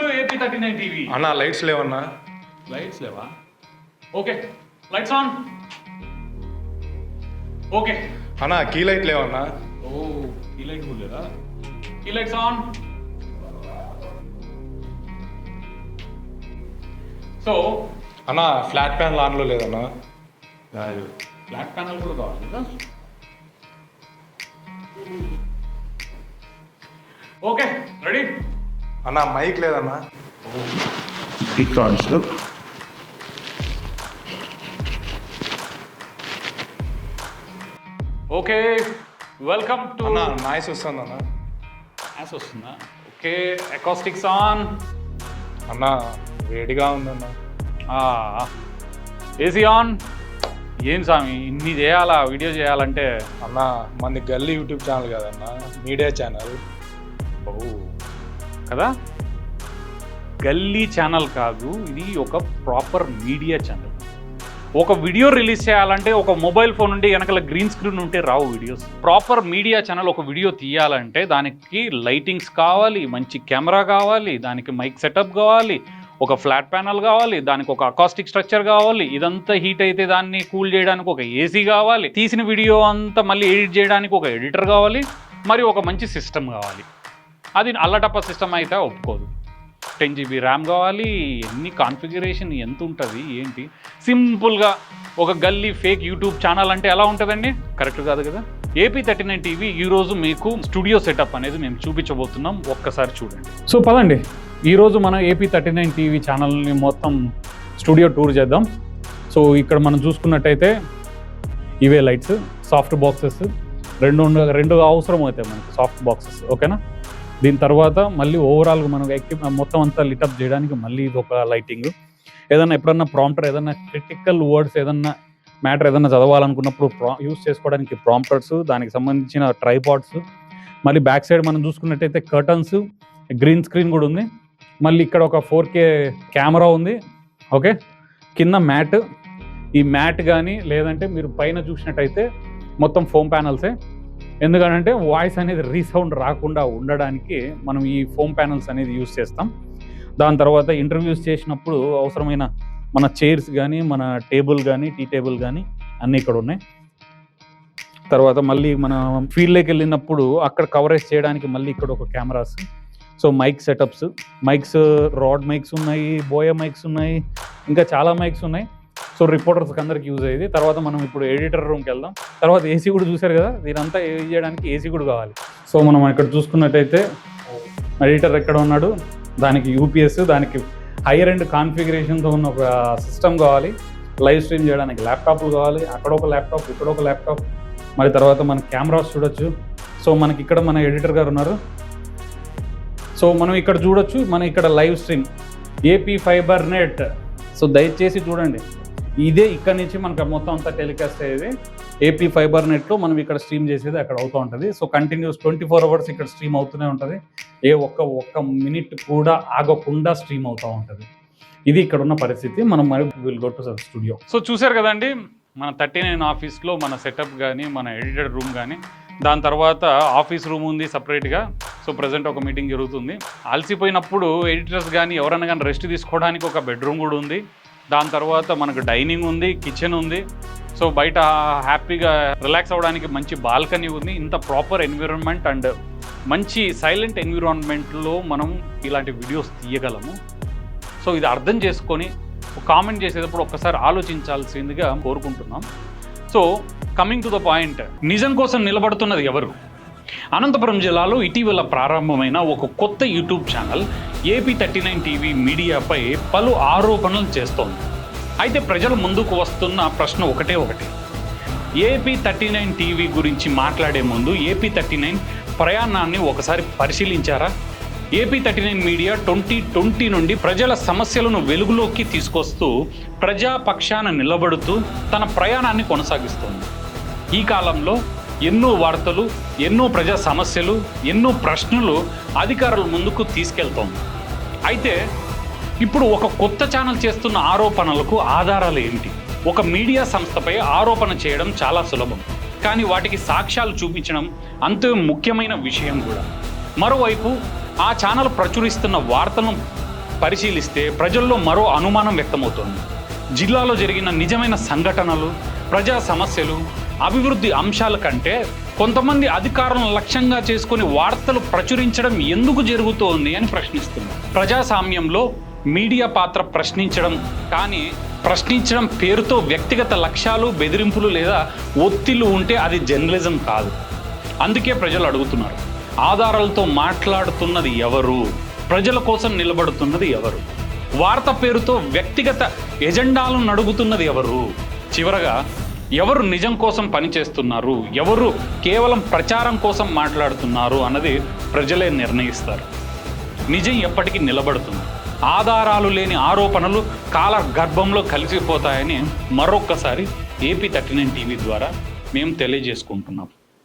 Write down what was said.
To AP39 TV. అన్నా lights లేవన్నా. Lights లేవా? Okay, lights on. ఓకే అన్నా కీ లైట్ లేవన్నా. ఓ, కీ లైట్ కూడా లేదా? Key lights on. సో అన్నా ఫ్లాట్ ప్యాన్ ఆన్లో లేదన్నా. ఫ్లాట్ ప్యానల్ కూడా కావాలి కదా. Okay, ready. అన్నా మైక్ లేదన్నా. Okay, welcome to. అన్నా నాయిస్ వస్తుంది అన్నా. యాస్ వస్తుందా? Okay, acoustics on. అన్నా వేడిగా ఉందన్నా. AC on. ఏం స్వామి ఇన్ని చేయాలా వీడియో చేయాలంటే? అన్నా మంది గల్లీ యూట్యూబ్ ఛానల్ కదన్నా, మీడియా ఛానల్. ఓ కదా, గల్లీ ఛానల్ కాదు ఇది, ఒక ప్రాపర్ మీడియా ఛానల్. ఒక వీడియో రిలీజ్ చేయాలంటే ఒక మొబైల్ ఫోన్ ఉంటే వెనకాల గ్రీన్ స్క్రీన్ ఉంటే రావు వీడియోస్. ప్రాపర్ మీడియా ఛానల్ ఒక వీడియో తీయాలంటే దానికి లైటింగ్స్ కావాలి, మంచి కెమెరా కావాలి, దానికి మైక్ సెటప్ కావాలి, ఒక ఫ్లాట్ ప్యానల్ కావాలి, దానికి ఒక అకాస్టిక్ స్ట్రక్చర్ కావాలి, ఇదంతా హీట్ అయితే దాన్ని కూల్ చేయడానికి ఒక ఏసీ కావాలి, తీసిన వీడియో అంతా మళ్ళీ ఎడిట్ చేయడానికి ఒక ఎడిటర్ కావాలి, మరి ఒక మంచి సిస్టమ్ కావాలి. అది అల్లటప్ప సిస్టమ్ అయితే ఒప్పుకోదు. 10 GB ర్యామ్ కావాలి, ఎన్ని కాన్ఫిగరేషన్ ఎంత ఉంటుంది ఏంటి. సింపుల్గా ఒక గల్లీ ఫేక్ యూట్యూబ్ ఛానల్ అంటే ఎలా ఉంటుందండి? కరెక్ట్ కాదు కదా. AP39 టీవీ ఈరోజు మీకు స్టూడియో సెటప్ అనేది మేము చూపించబోతున్నాం, ఒక్కసారి చూడండి. సో పదండి, ఈరోజు మనం AP39 టీవీ ఛానల్ని మొత్తం స్టూడియో టూర్ చేద్దాం. సో ఇక్కడ మనం చూసుకున్నట్టయితే ఇవే లైట్స్, సాఫ్ట్ బాక్సెస్ రెండు అవసరం అవుతాయి మనకి, సాఫ్ట్ బాక్సెస్. ఓకేనా? దీని తర్వాత మళ్ళీ ఓవరాల్గా మనం మొత్తం అంతా లిటప్ చేయడానికి మళ్ళీ ఇది ఒక లైటింగ్. ఏదన్నా ఎప్పుడన్నా ప్రాంప్టర్, ఏదన్నా క్రిటికల్ వర్డ్స్, ఏదన్నా మ్యాటర్ ఏదన్నా చదవాలనుకున్నప్పుడు యూస్ చేసుకోవడానికి ప్రాంప్టర్స్, దానికి సంబంధించిన ట్రైపాడ్స్. మళ్ళీ బ్యాక్ సైడ్ మనం చూసుకున్నట్టయితే కర్టన్స్, గ్రీన్ స్క్రీన్ కూడా ఉంది. మళ్ళీ ఇక్కడ ఒక 4K కెమెరా ఉంది. ఓకే, కింద మ్యాట్. ఈ మ్యాట్ కానీ లేదంటే మీరు పైన చూసినట్టయితే మొత్తం ఫోమ్ ప్యానల్సే. ఎందుకంటే వాయిస్ అనేది రీసౌండ్ రాకుండా ఉండడానికి మనం ఈ ఫోమ్ ప్యానల్స్ అనేది యూస్ చేస్తాం. దాని తర్వాత ఇంటర్వ్యూస్ చేసినప్పుడు అవసరమైన మన చైర్స్ కానీ, మన టేబుల్ కానీ, టీ టేబుల్ కానీ అన్నీ ఇక్కడ ఉన్నాయి. తర్వాత మళ్ళీ మన ఫీల్డ్లోకి వెళ్ళినప్పుడు అక్కడ కవరేజ్ చేయడానికి మళ్ళీ ఇక్కడ ఒక cameras. So mic setups, mics, Rode mics ఉన్నాయి, బోయా మైక్స్ ఉన్నాయి, ఇంకా చాలా మైక్స్ ఉన్నాయి. సో రిపోర్టర్స్కి అందరికి యూజ్ అయ్యేది. తర్వాత మనం ఇప్పుడు ఎడిటర్ రూమ్కి వెళ్దాం. తర్వాత ఏసీ కూడా చూసారు కదా, దీనంతా యూజ్ చేయడానికి ఏసీ కూడా కావాలి. సో మనం ఇక్కడ చూసుకున్నట్టయితే ఎడిటర్ ఎక్కడ ఉన్నాడు, దానికి యూపీఎస్, దానికి హైయర్ ఎండ్ కాన్ఫిగరేషన్తో ఉన్న ఒక సిస్టమ్ కావాలి. లైవ్ స్ట్రీమ్ చేయడానికి ల్యాప్టాప్లు కావాలి, అక్కడ ఒక ల్యాప్టాప్, ఇక్కడ ఒక ల్యాప్టాప్. మరి తర్వాత మన కెమెరాస్ చూడొచ్చు. సో మనకి ఇక్కడ మన ఎడిటర్ గారు ఉన్నారు. సో మనం ఇక్కడ చూడొచ్చు, మన ఇక్కడ live stream AP fibre net. So దయచేసి చూడండి, ఇదే ఇక్కడ నుంచి మనకు మొత్తం అంతా టెలికాస్ట్ అయ్యేది. ఏపీ ఫైబర్ నెట్లో మనం ఇక్కడ స్ట్రీమ్ చేసేది అక్కడ అవుతూ ఉంటుంది. సో కంటిన్యూస్ 24 hours ఇక్కడ స్ట్రీమ్ అవుతూనే ఉంటుంది. ఒక్క మినిట్ కూడా ఆగకుండా స్ట్రీమ్ అవుతూ ఉంటుంది. ఇది ఇక్కడ ఉన్న పరిస్థితి. మనం మరి will go to studio. So చూసారు కదండి, మన 39 ఆఫీస్లో మన సెటప్ కానీ, మన ఎడిటర్ రూమ్ కానీ, దాని తర్వాత ఆఫీస్ రూమ్ ఉంది సపరేట్గా. సో ప్రజెంట్ ఒక మీటింగ్ జరుగుతుంది. అలసిపోయినప్పుడు ఎడిటర్స్ కానీ ఎవరైనా కానీ రెస్ట్ తీసుకోవడానికి ఒక బెడ్రూమ్ కూడా ఉంది. దాని తర్వాత మనకు డైనింగ్ ఉంది, కిచెన్ ఉంది. సో బయట హ్యాపీగా రిలాక్స్ అవ్వడానికి మంచి బాల్కనీ ఉంది. ఇంత ప్రాపర్ ఎన్విరాన్మెంట్ అండ్ మంచి సైలెంట్ ఎన్విరాన్మెంట్లో మనం ఇలాంటి వీడియోస్ తీయగలము. సో ఇది అర్థం చేసుకొని కామెంట్ చేసేటప్పుడు ఒక్కసారి ఆలోచించాల్సిందిగా కోరుకుంటున్నాం. So coming to the point, నిజం కోసం నిలబడుతున్నది ఎవరు? అనంతపురం జిల్లాలో ఇటీవల ప్రారంభమైన ఒక కొత్త యూట్యూబ్ ఛానల్ AP39 టీవీ మీడియాపై పలు ఆరోపణలు చేస్తోంది. అయితే ప్రజల ముందుకు వస్తున్న ప్రశ్న ఒకటి, AP39 టీవీ గురించి మాట్లాడే ముందు AP39 ప్రయాణాన్ని ఒకసారి పరిశీలించారా? AP39 మీడియా 2020 నుండి ప్రజల సమస్యలను వెలుగులోకి తీసుకొస్తూ ప్రజాపక్షాన నిలబడుతూ తన ప్రయాణాన్ని కొనసాగిస్తోంది. ఈ కాలంలో ఎన్నో వార్తలు, ఎన్నో ప్రజా సమస్యలు, ఎన్నో ప్రశ్నలు అధికారుల ముందుకు తీసుకెళ్తోంది. అయితే ఇప్పుడు ఒక కొత్త ఛానల్ చేస్తున్న ఆరోపణలకు ఆధారాలు ఏమిటి? ఒక మీడియా సంస్థపై ఆరోపణ చేయడం చాలా సులభం, కానీ వాటికి సాక్ష్యాలు చూపించడం అంతే ముఖ్యమైన విషయం కూడా. మరోవైపు ఆ ఛానల్ ప్రచురిస్తున్న వార్తలను పరిశీలిస్తే ప్రజల్లో మరో అనుమానం వ్యక్తమవుతోంది. జిల్లాలో జరిగిన నిజమైన సంఘటనలు, ప్రజా సమస్యలు, అభివృద్ధి అంశాల కంటే కొంతమంది అధికారులను లక్ష్యంగా చేసుకుని వార్తలు ప్రచురించడం ఎందుకు జరుగుతోంది అని ప్రశ్నిస్తున్నారు. ప్రజాస్వామ్యంలో మీడియా పాత్ర ప్రశ్నించడం, కానీ ప్రశ్నించడం పేరుతో వ్యక్తిగత లక్ష్యాలు, బెదిరింపులు లేదా ఒత్తిళ్లు ఉంటే అది జర్నలిజం కాదు. అందుకే ప్రజలు అడుగుతున్నారు, ఆధారాలతో మాట్లాడుతున్నది ఎవరు? ప్రజల కోసం నిలబడుతున్నది ఎవరు? వార్త పేరుతో వ్యక్తిగత ఎజెండాలను నడుగుతున్నది ఎవరు? చివరగా ఎవరు నిజం కోసం పనిచేస్తున్నారు, ఎవరు కేవలం ప్రచారం కోసం మాట్లాడుతున్నారు అన్నది ప్రజలే నిర్ణయిస్తారు. నిజం ఎప్పటికీ నిలబడుతుంది. ఆధారాలు లేని ఆరోపణలు కాల గర్భంలో కలిసిపోతాయని మరొక్కసారి AP39 టీవీ ద్వారా మేము తెలియజేసుకుంటున్నాం.